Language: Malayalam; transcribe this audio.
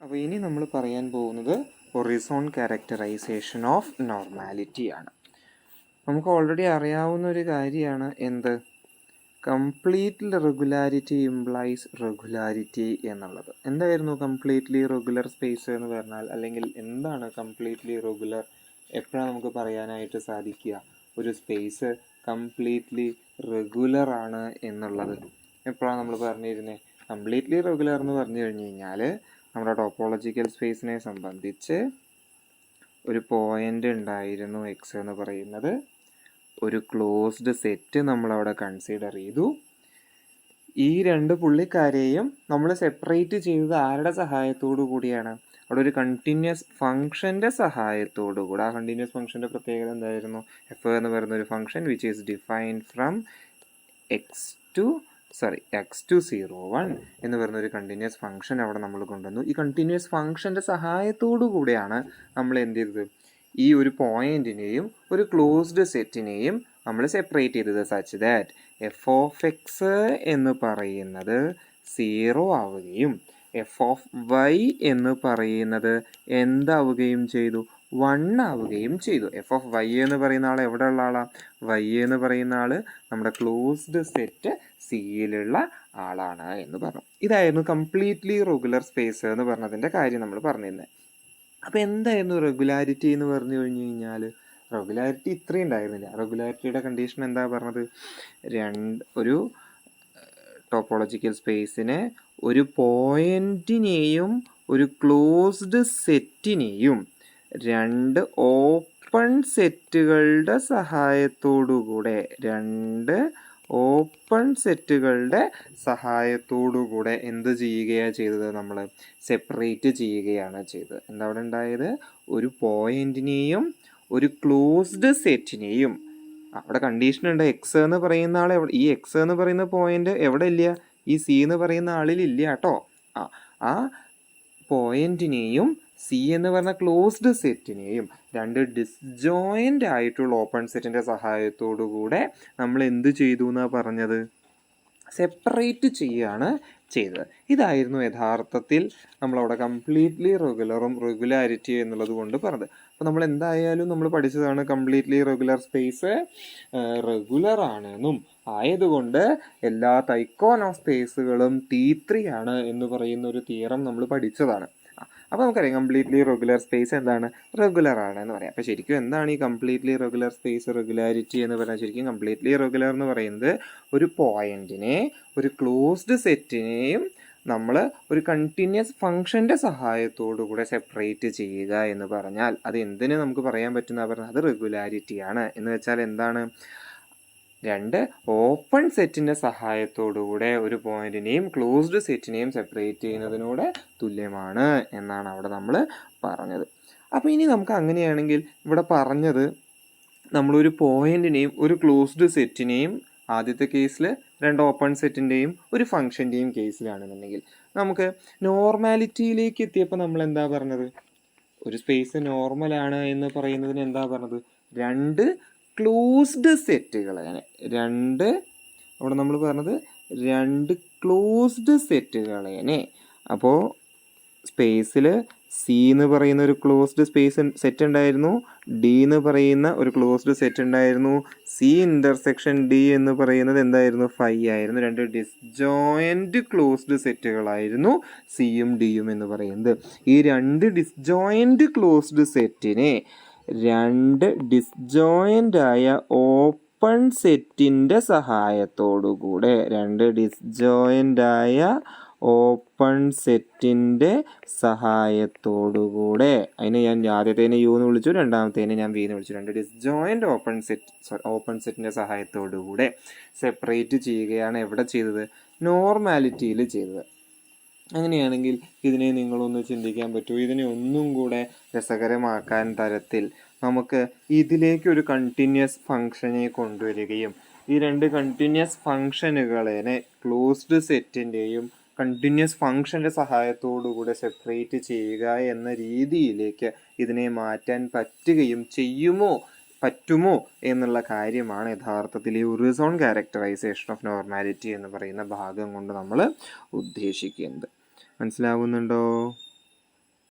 അപ്പോൾ ഇനി നമ്മൾ പറയാൻ പോകുന്നത് ഹൊറിസോൺ ക്യാരക്ടറൈസേഷൻ ഓഫ് നോർമാലിറ്റി ആണ്. നമുക്ക് ഓൾറെഡി അറിയാവുന്ന ഒരു കാര്യമാണ് എന്ത്, കംപ്ലീറ്റ് റെഗുലാരിറ്റി ഇംപ്ലൈസ് റെഗുലാരിറ്റി എന്നുള്ളത്. എന്തായിരുന്നു കംപ്ലീറ്റ്ലി റെഗുലർ സ്പേസ് എന്ന് പറഞ്ഞാൽ, അല്ലെങ്കിൽ എന്താണ് കംപ്ലീറ്റ്ലി റെഗുലർ? എപ്പോഴാണ് നമുക്ക് പറയാനായിട്ട് സാധിക്കുക ഒരു സ്പേസ് കംപ്ലീറ്റ്ലി റെഗുലർ ആണ് എന്നുള്ളത്? എപ്പോഴാണ് നമ്മൾ പറഞ്ഞിരുന്നത്? കംപ്ലീറ്റ്ലി റെഗുലർ എന്ന് പറഞ്ഞു കഴിഞ്ഞ് കഴിഞ്ഞാൽ നമ്മുടെ ടോപ്പോളജിക്കൽ സ്പേസിനെ സംബന്ധിച്ച് ഒരു പോയിന്റ് ഉണ്ടായിരുന്നു എക്സ് എന്ന് പറയുന്നത്, ഒരു ക്ലോസ്ഡ് സെറ്റ് നമ്മളവിടെ കൺസിഡർ ചെയ്തു. ഈ രണ്ട് പുള്ളിക്കാരെയും നമ്മൾ സെപ്പറേറ്റ് ചെയ്തത് ആരുടെ സഹായത്തോടു കൂടിയാണ്? അവിടെ ഒരു കണ്ടിന്യൂസ് ഫംഗ്ഷൻ്റെ സഹായത്തോടു കൂടി. ആ കണ്ടിന്യൂസ് ഫംഗ്ഷൻ്റെ പ്രത്യേകത എന്തായിരുന്നു? എഫ് എന്ന് പറയുന്ന ഒരു function which is defined from x to 01 എന്ന് പറയുന്ന ഒരു കണ്ടിന്യൂസ് ഫംഗ്ഷൻ അവിടെ നമ്മൾ കൊണ്ടുവന്നു. ഈ കണ്ടിന്യൂസ് ഫംഗ്ഷൻ്റെ സഹായത്തോടു കൂടിയാണ് നമ്മൾ എന്ത് ചെയ്തത്? ഈ ഒരു പോയിന്റിനെയും ഒരു ക്ലോസ്ഡ് സെറ്റിനെയും നമ്മൾ സെപ്പറേറ്റ് ചെയ്തത്, such that F of X എന്ന് പറയുന്നത് 0 ആവുകയും എഫ് ഓഫ് വൈ എന്ന് പറയുന്നത് എന്താവുകയും ചെയ്തു? 1 ആവുകയും ചെയ്തു. എഫ് ഓഫ് വൈ എന്ന് പറയുന്ന ആൾ എവിടെ ഉള്ള ആളാണ്? വൈ എന്ന് പറയുന്ന ആൾ നമ്മുടെ ക്ലോസ്ഡ് സെറ്റ് സിയിലുള്ള ആളാണ് എന്ന് പറഞ്ഞു. ഇതായിരുന്നു കംപ്ലീറ്റ്ലി റെഗുലർ സ്പേസ് എന്ന് പറഞ്ഞതിൻ്റെ കാര്യം നമ്മൾ പറഞ്ഞിരുന്നത്. അപ്പോൾ എന്തായിരുന്നു റെഗുലാരിറ്റി എന്ന് പറഞ്ഞു കഴിഞ്ഞു കഴിഞ്ഞാൽ, റെഗുലാരിറ്റി ഇത്രയും ഉണ്ടായിരുന്നില്ല. റെഗുലാരിറ്റിയുടെ കണ്ടീഷൻ എന്താ പറഞ്ഞത്? ഒരു ടോപ്പോളജിക്കൽ സ്പേസിനെ ഒരു പോയിന്റിനെയും ഒരു ക്ലോസ്ഡ് സെറ്റിനെയും 2 ഓപ്പൺ സെറ്റുകളുടെ സഹായത്തോടുകൂടെ എന്ത് ചെയ്യുകയാണ് ചെയ്തത്? നമ്മൾ സെപ്പറേറ്റ് ചെയ്യുകയാണ് ചെയ്തത്. എന്താ അവിടെ ഉണ്ടായത്? ഒരു പോയിന്റിനെയും ഒരു ക്ലോസ്ഡ് സെറ്റിനെയും. അവിടെ കണ്ടീഷൻ ഉണ്ട്, എക്സ് എന്ന് പറയുന്ന ആൾ ഈ എക്സ് എന്ന് പറയുന്ന പോയിന്റ് എവിടെ ഇല്ല? ഈ സി എന്ന് പറയുന്ന ആളിൽ ഇല്ല കേട്ടോ. ആ പോയിന്റിനെയും സി എന്ന് പറഞ്ഞ ക്ലോസ്ഡ് സെറ്റിനെയും 2 ഡിസ്ജോയിൻ്റ് ആയിട്ടുള്ള ഓപ്പൺ സെറ്റിൻ്റെ സഹായത്തോടു കൂടെ നമ്മൾ എന്ത് ചെയ്തു എന്നാണ് പറഞ്ഞത്? സെപ്പറേറ്റ് ചെയ്യുകയാണ് ചെയ്തത്. ഇതായിരുന്നു യഥാർത്ഥത്തിൽ നമ്മളവിടെ കംപ്ലീറ്റ്ലി റെഗുലറും റെഗുലാരിറ്റി എന്നുള്ളത് കൊണ്ട് പറഞ്ഞത്. അപ്പോൾ നമ്മൾ എന്തായാലും നമ്മൾ പഠിച്ചതാണ് കംപ്ലീറ്റ്ലി റെഗുലർ സ്പേസ് റെഗുലർ ആണെന്നും ആയതുകൊണ്ട് എല്ലാ തൈക്കോൺ ഓഫ് സ്പേസുകളും T3 ആണ് എന്ന് പറയുന്ന ഒരു തിയറം നമ്മൾ പഠിച്ചതാണ്. അപ്പോൾ നമുക്കറിയാം കംപ്ലീറ്റ്ലി റെഗുലർ സ്പേസ് എന്താണ്? റെഗുലർ ആണ് എന്ന് പറയാം. അപ്പോൾ ശരിക്കും എന്താണ് ഈ കംപ്ലീറ്റ്ലി റെഗുലർ സ്പേസ് റെഗുലാരിറ്റി എന്ന് പറഞ്ഞാൽ? ശരിക്കും കംപ്ലീറ്റ്ലി റെഗുലർ എന്ന് പറയുന്നത് ഒരു പോയിന്റിനെ ഒരു ക്ലോസ്ഡ് സെറ്റിനെയും നമ്മൾ ഒരു കണ്ടിന്യൂസ് ഫംഗ്ഷൻ്റെ സഹായത്തോടു കൂടെ സെപ്പറേറ്റ് ചെയ്യുക എന്ന് പറഞ്ഞാൽ അത് എന്തിന് നമുക്ക് പറയാൻ പറ്റുന്ന പറഞ്ഞാൽ അത് റെഗുലാരിറ്റിയാണ്. എന്ന് വെച്ചാൽ എന്താണ്? 2 ഓപ്പൺ സെറ്റിൻ്റെ സഹായത്തോടുകൂടെ ഒരു പോയിന്റിനെയും ക്ലോസ്ഡ് സെറ്റിനെയും സെപ്പറേറ്റ് ചെയ്യുന്നതിനോട് തുല്യമാണ് എന്നാണ് അവിടെ നമ്മൾ പറഞ്ഞത്. അപ്പോൾ ഇനി നമുക്ക് അങ്ങനെയാണെങ്കിൽ ഇവിടെ പറഞ്ഞത് നമ്മളൊരു പോയിന്റിനെയും ഒരു ക്ലോസ്ഡ് സെറ്റിനെയും ആദ്യത്തെ കേസിൽ 2 ഓപ്പൺ സെറ്റിൻ്റെയും ഒരു ഫംഗ്ഷൻ്റെയും കേസിലാണെന്നുണ്ടെങ്കിൽ നമുക്ക് നോർമാലിറ്റിയിലേക്ക് എത്തിയപ്പോൾ നമ്മൾ എന്താ പറഞ്ഞത്? ഒരു സ്പേസ് നോർമലാണ് എന്ന് പറയുന്നതിന് എന്താ പറഞ്ഞത്? 2 ക്ലോസ്ഡ് സെറ്റുകളാണ്. അവിടെ നമ്മൾ പറഞ്ഞത് 2 ക്ലോസ്ഡ് സെറ്റുകളേനെ. അപ്പോൾ സ്പേസിൽ സി എന്ന് പറയുന്ന ഒരു ക്ലോസ്ഡ് സെറ്റ് ഉണ്ടായിരുന്നു, ഡി എന്ന് പറയുന്ന ഒരു ക്ലോസ്ഡ് സെറ്റ് ഉണ്ടായിരുന്നു. സി ഇൻ്റർസെക്ഷൻ ഡി എന്ന് പറയുന്നത് എന്തായിരുന്നു? 5 ആയിരുന്നു. 2 ഡിസ്ജോയിൻറ്റ് ക്ലോസ്ഡ് സെറ്റുകളായിരുന്നു സിയും ഡിയും എന്ന് പറയുന്നത്. ഈ 2 ഡിസ്ജോയിൻറ്റ് ക്ലോസ്ഡ് സെറ്റിനെ 2 ഡിസ്ജോയിൻ്റ് ആയ ഓപ്പൺ സെറ്റിൻ്റെ സഹായത്തോടുകൂടെ 2 ഡിസ്ജോയിൻ്റ് ആയ ഓപ്പൺ സെറ്റിൻ്റെ സഹായത്തോടുകൂടെ, അതിനെ ഞാൻ ആദ്യത്തേനെ യു എന്ന് വിളിച്ചു, രണ്ടാമത്തേനെ ഞാൻ വി എന്ന് വിളിച്ചു. 2 ഡിസ്ജോയിൻ്റ് ഓപ്പൺ സെറ്റിൻ്റെ സഹായത്തോടുകൂടെ സെപ്പറേറ്റ് ചെയ്യുകയാണ് എവിടെ ചെയ്തത്? നോർമാലിറ്റിയിൽ ചെയ്തത്. അങ്ങനെയാണെങ്കിൽ ഇതിനെ നിങ്ങളൊന്ന് ചിന്തിക്കാൻ പറ്റുമോ? ഇതിനെ ഒന്നും കൂടെ രസകരമാക്കാൻ തരത്തിൽ നമുക്ക് ഇതിലേക്ക് ഒരു കണ്ടിന്യൂസ് ഫംഗ്ഷനെ കൊണ്ടുവരികയും ഈ 2 കണ്ടിന്യൂസ് ഫംഗ്ഷനുകളെ ക്ലോസ്ഡ് സെറ്റിൻ്റെയും കണ്ടിന്യൂസ് ഫംഗ്ഷൻ്റെ സഹായത്തോടുകൂടെ സെപ്പറേറ്റ് ചെയ്യുക എന്ന രീതിയിലേക്ക് ഇതിനെ മാറ്റാൻ പറ്റുമോ എന്നുള്ള കാര്യമാണ് യഥാർത്ഥത്തിൽ ഈ ഹൊറിസോൺ ക്യാരക്ടറൈസേഷൻ ഓഫ് നോർമാലിറ്റി എന്ന് പറയുന്ന ഭാഗം കൊണ്ട് നമ്മൾ ഉദ്ദേശിക്കുന്നത്. മനസ്സിലാവുന്നുണ്ടോ?